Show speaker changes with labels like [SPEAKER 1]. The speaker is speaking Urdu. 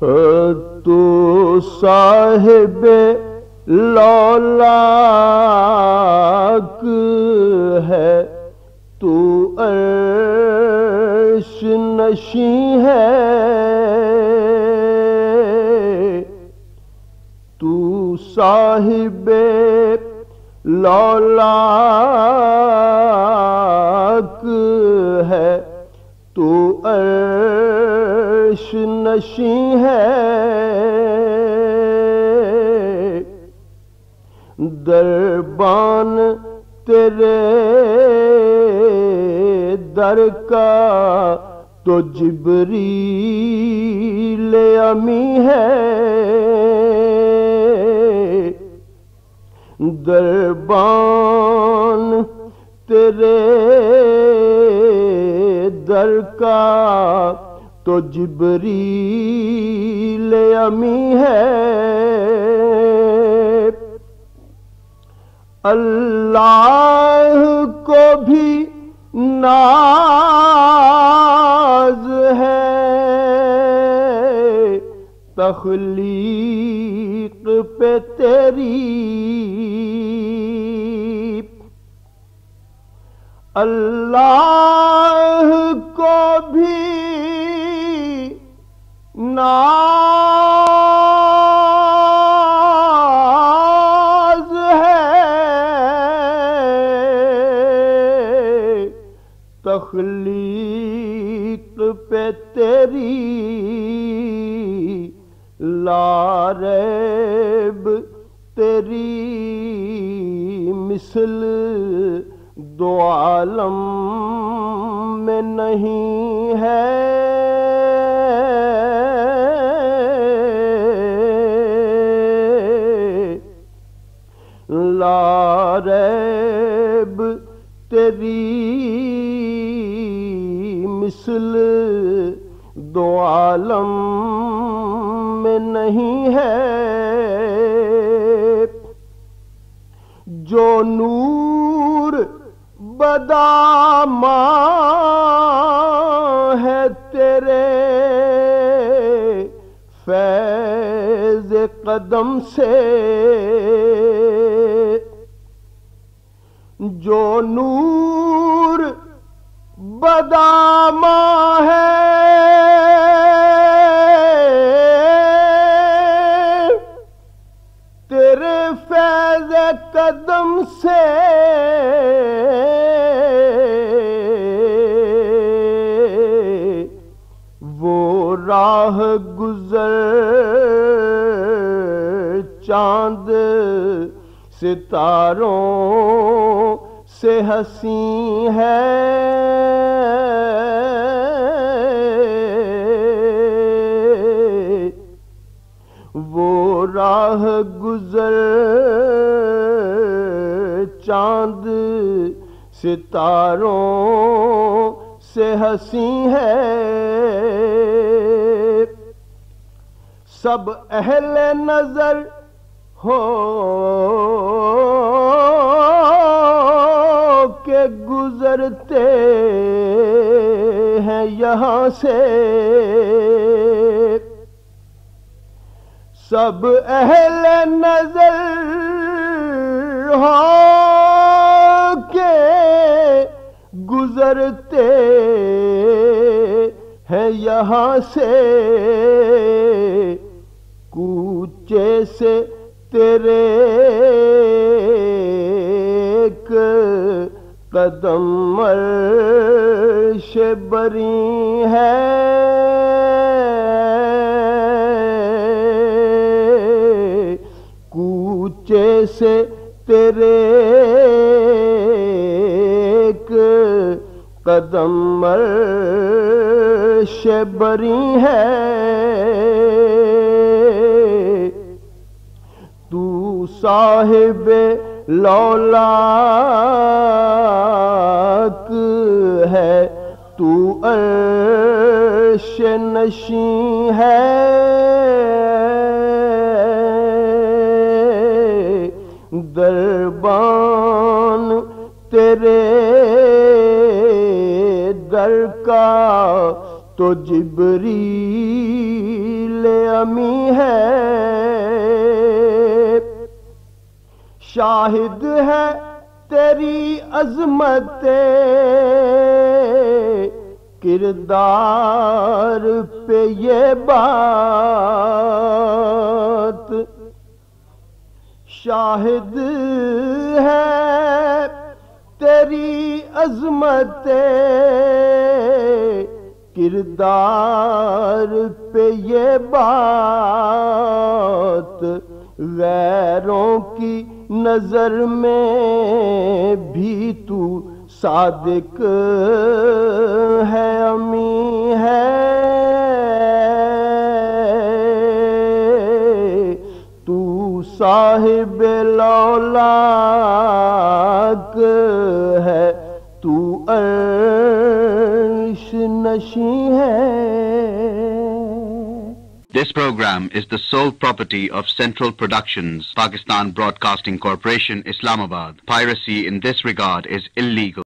[SPEAKER 1] تو صاحب لولاک ہے، تو عرش نشیں ہے، تو صاحب لولاک ہے، تو عرش نشیں ہے، دربان تیرے در کا تو جبریل امی ہے، دربان تیرے در کا تو جبریل امی ہے، اللہ کو بھی ناز ہے، تخلیق پہ تیری، اللہ کو بھی ناز ہے، تخلیق پہ تیری، لا ریب تیری مثل دو عالم میں نہیں ہے، لا ریب تیری مثل دو عالم میں نہیں ہے، جو نور بداماں ہے تیرے فیض قدم سے، جو نور بداماں ہے تیرے فیض قدم سے، وہ راہ گزر چاند ستاروں سے حسین ہے، وہ راہ گزر چاند ستاروں سے حسین ہے، سب اہل نظر ہو کے گزرتے ہیں یہاں سے، سب اہل نظر ہو کے گزرتے ہیں یہاں سے، کوچے سے تیرے ایک قدم عرش بری ہے، کوچے سے تیرے ایک قدم عرش بری ہے، تو صاحب لولاک ہے، تو عرش نشیں ہے، دربان تیرے در کا تو جبریل امی ہے، شاہد ہے تیری عظمت کردار پہ یہ بات، شاہد ہے تیری عظمت کردار پہ یہ بات، غیروں کی نظر میں بھی تو صادق ہے، امی ہے، تو صاحب لولاک ہے، تو عرش نشیں ہے۔
[SPEAKER 2] This program is the sole property of Central Productions, Pakistan Broadcasting Corporation, Islamabad. Piracy in this regard is illegal.